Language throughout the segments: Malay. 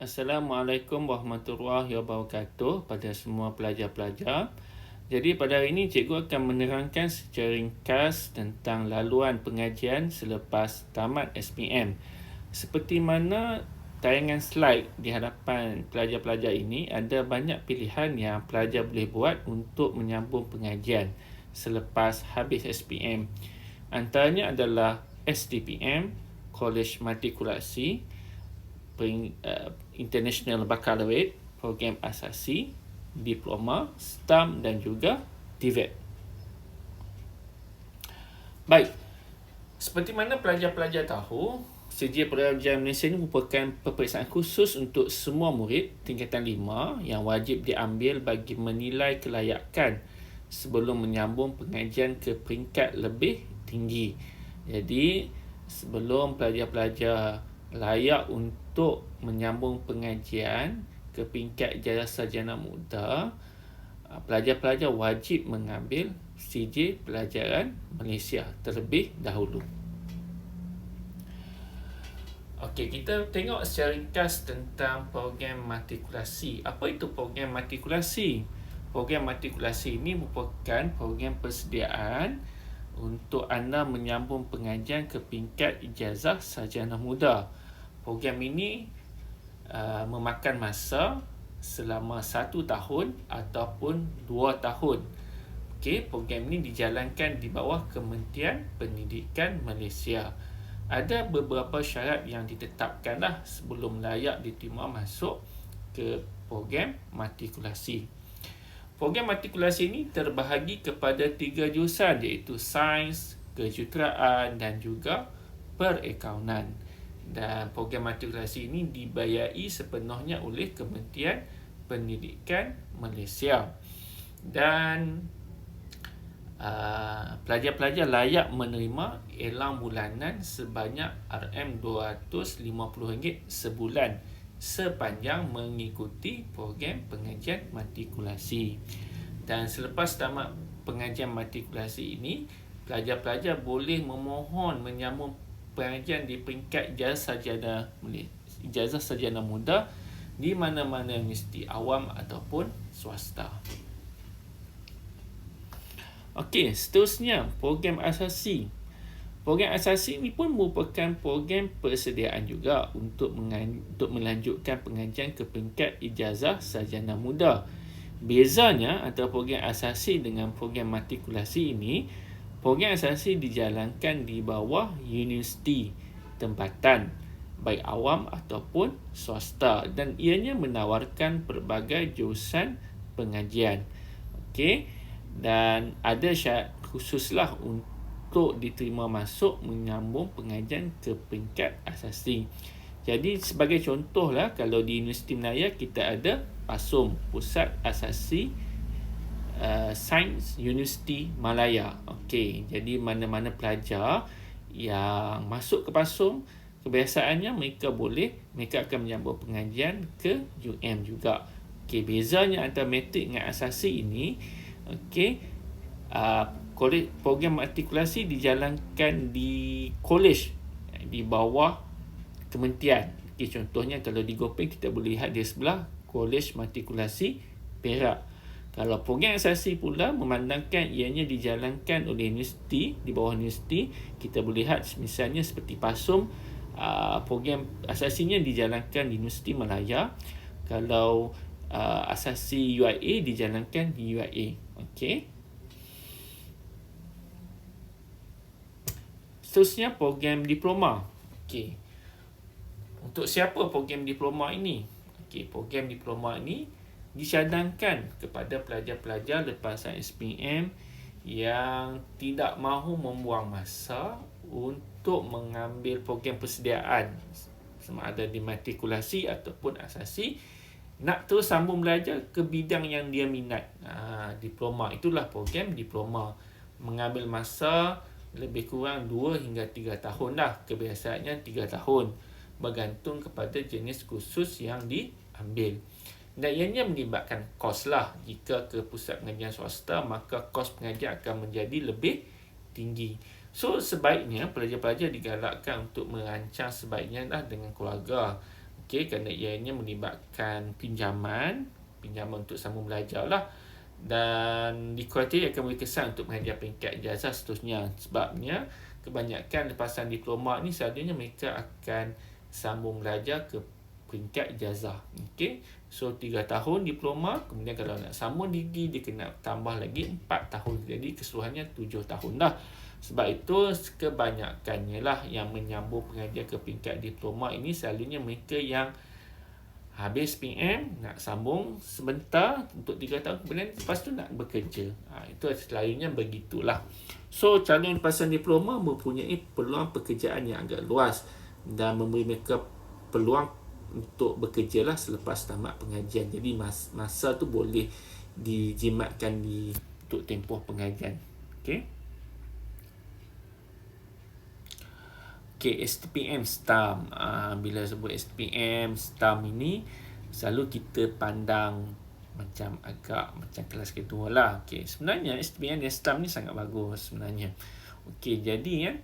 Assalamualaikum warahmatullahi wabarakatuh pada semua pelajar-pelajar. Jadi pada hari ini cikgu akan menerangkan secara ringkas tentang laluan pengajian selepas tamat SPM. Seperti mana tayangan slide di hadapan pelajar-pelajar ini, ada banyak pilihan yang pelajar boleh buat untuk menyambung pengajian selepas habis SPM. Antaranya adalah STPM, College Matrikulasi, International Baccalaureate, program asasi, diploma, STAM dan juga TVET. Baik, seperti mana pelajar-pelajar tahu, Sijil Pelajar Malaysia ini merupakan peperiksaan khusus untuk semua murid tingkatan 5 yang wajib diambil bagi menilai kelayakan sebelum menyambung pengajian ke peringkat lebih tinggi. Jadi, sebelum pelajar-pelajar layak untuk menyambung pengajian ke peringkat ijazah sarjana muda, pelajar-pelajar wajib mengambil Sijil Pelajaran Malaysia terlebih dahulu. Okey, kita tengok secara ringkas tentang program matrikulasi. Apa itu program matrikulasi? Program matrikulasi ini merupakan program persediaan untuk anda menyambung pengajian ke peringkat ijazah sarjana muda. Program ini memakan masa selama 1 tahun ataupun 2 tahun. Okey, program ini dijalankan di bawah Kementerian Pendidikan Malaysia. Ada beberapa syarat yang ditetapkanlah sebelum layak diterima masuk ke program matrikulasi. Program matrikulasi ini terbahagi kepada 3 jurusan iaitu Sains, Kejuruteraan dan juga Perakaunan. Dan program matrikulasi ini dibiayai sepenuhnya oleh Kementerian Pendidikan Malaysia. Dan pelajar-pelajar layak menerima elang bulanan sebanyak RM250 sebulan sepanjang mengikuti program pengajian matrikulasi. Dan selepas tamat pengajian matrikulasi ini, pelajar-pelajar boleh memohon menyambung pengajian di peringkat ijazah sarjana muda di mana-mana universiti awam ataupun swasta. Okey, seterusnya program asasi. Program asasi ini pun merupakan program persediaan juga untuk melanjutkan pengajian ke peringkat ijazah sarjana muda. Bezanya antara program asasi dengan program matrikulasi ini, program asasi dijalankan di bawah universiti tempatan, baik awam ataupun swasta, dan ianya menawarkan pelbagai jurusan pengajian. Okey, dan ada syarat khususlah untuk diterima masuk menyambung pengajian ke peringkat asasi. Jadi sebagai contohlah, kalau di Universiti Malaya kita ada PASUM, Pusat Asasi Sains Universiti Malaya. Okey, jadi mana-mana pelajar yang masuk ke PASUM, kebiasaannya mereka akan menyambung pengajian ke UM juga. Okey, bezanya antara matrik dengan asasi ini, okey, program matrikulasi dijalankan di kolej di bawah kementerian. Okay, contohnya kalau di Gopeng kita boleh lihat di sebelah Kolej Matrikulasi Perak. Kalau program asasi pula memandangkan ianya dijalankan oleh universiti, di bawah universiti, kita boleh lihat misalnya seperti PASUM, program asasinya dijalankan di Universiti Malaya. Kalau asasi UIA dijalankan di UIA. Okey. Seterusnya program diploma. Okey. Untuk siapa program diploma ini? Okey, program diploma ini disyadangkan kepada pelajar-pelajar lepasan SPM yang tidak mahu membuang masa untuk mengambil program persediaan sama ada di matrikulasi ataupun asasi, nak terus sambung belajar ke bidang yang dia minat. Diploma, itulah program diploma. Mengambil masa lebih kurang 2 hingga 3 tahun dah. Kebiasaannya 3 tahun. Bergantung kepada jenis kursus yang diambil. Dan ianya melibatkan kos lah. Jika ke pusat pengajian swasta, maka kos pengajian akan menjadi lebih tinggi. So, sebaiknya pelajar-pelajar digalakkan untuk merancang sebaiknya dah dengan keluarga. Okey, kerana ianya melibatkan pinjaman untuk sambung belajar lah. Dan dikriteria akan memberi kesan untuk mengajar peringkat ijazah seterusnya. Sebabnya kebanyakan lepasan diploma ni selalunya mereka akan sambung belajar ke peringkat ijazah. Okey. So 3 tahun diploma, kemudian kalau nak sambung degree dia kena tambah lagi 4 tahun. Jadi keseluruhannya 7 tahun dah. Sebab itu kebanyakannya lah yang menyambung pengajar ke peringkat diploma ini selalunya mereka yang habis PM, nak sambung sebentar untuk 3 tahun, kemudian lepas tu nak bekerja. Itu selalunya begitulah. So, calon lepasan diploma mempunyai peluang pekerjaan yang agak luas dan memberi mereka peluang untuk bekerja lah selepas tamat pengajian. Jadi, masa tu boleh dijimatkan untuk tempoh pengajian. Okey. Okay, STPM STAM. Bila sebut STPM STAM ini, selalu kita pandang macam agak macam kelas kedua lah. Okay, sebenarnya STPM dan STAM ni sangat bagus sebenarnya. Okay, jadi kan,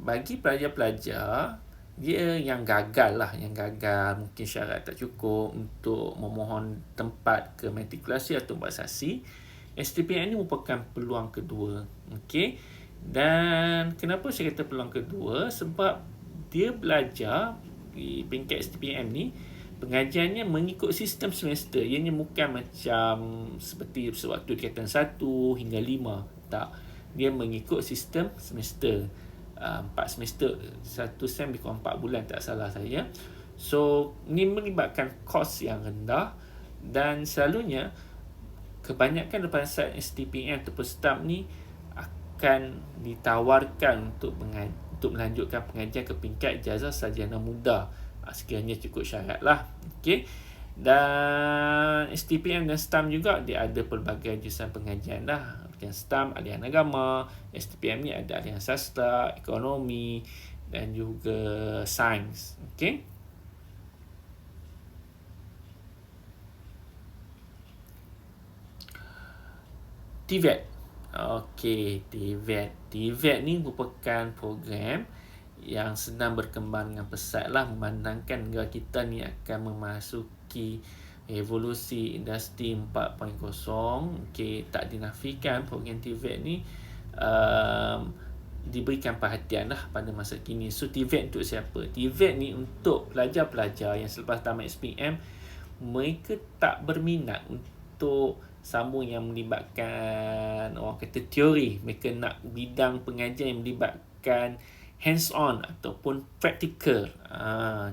bagi pelajar-pelajar, dia yang gagal mungkin syarat tak cukup untuk memohon tempat ke matrikulasi atau buat saksi, STPM ni merupakan peluang kedua. Okay. Dan kenapa saya kata peluang kedua? Sebab dia belajar di peringkat STPM ni, pengajiannya mengikut sistem semester. Ianya bukan macam seperti sewaktu tingkatan 1 hingga 5. Tak. Dia mengikut sistem semester. 4 semester. 1 sem lebih kurang 4 bulan tak salah saya. So, ini melibatkan kos yang rendah dan selalunya kebanyakan lepasan STPM ataupun STAM ni akan ditawarkan untuk melanjutkan pengajian ke peringkat ijazah sarjana muda sekiranya cukup syarat lah. Okay. Dan STPM dan STAM juga dia ada pelbagai jurusan pengajian lah. Macam STAM aliran agama, STPM ni ada aliran sastra, ekonomi dan juga sains. Okay. TVET. Okey, TVET ni merupakan program yang sedang berkembang dengan pesat lah, memandangkan negara kita ni akan memasuki revolusi industri 4.0. Okey, tak dinafikan program TVET ni diberikan perhatian lah pada masa kini. So, TVET untuk siapa? TVET ni untuk pelajar-pelajar yang selepas tamat SPM, mereka tak berminat untuk sambung yang melibatkan orang kata teori. Mereka nak bidang pengajian yang melibatkan hands-on ataupun practical.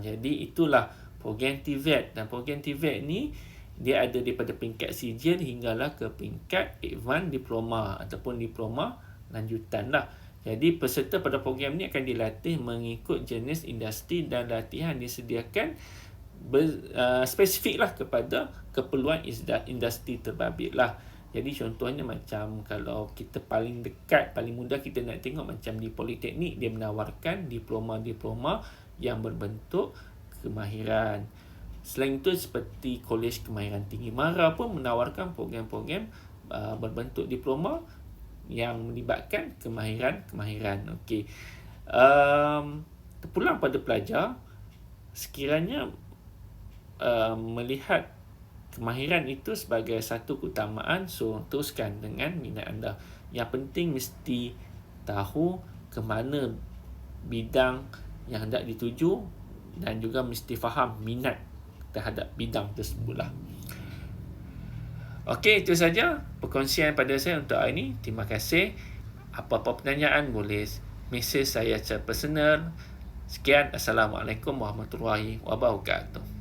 Jadi itulah program TVET. Dan program TVET ni dia ada daripada peringkat sijil hinggalah ke peringkat advanced diploma ataupun diploma lanjutan lah. Jadi peserta pada program ni akan dilatih mengikut jenis industri dan latihan disediakan spesifik lah kepada keperluan industri terbabit lah. Jadi contohnya macam kalau kita paling dekat, paling mudah kita nak tengok macam di Politeknik, dia menawarkan diploma-diploma yang berbentuk kemahiran. Selain itu seperti Kolej Kemahiran Tinggi MARA pun menawarkan program-program berbentuk diploma yang melibatkan kemahiran. Okey. Terpulang pada pelajar, sekiranya melihat kemahiran itu sebagai satu keutamaan, so teruskan dengan minat anda. Yang penting mesti tahu ke mana bidang yang hendak dituju dan juga mesti faham minat terhadap bidang tersebut lah. Okey, itu saja perkongsian pada saya untuk hari ini. Terima kasih. Apa-apa pertanyaan boleh mesej saya secara personal. Sekian. Assalamualaikum warahmatullahi wabarakatuh.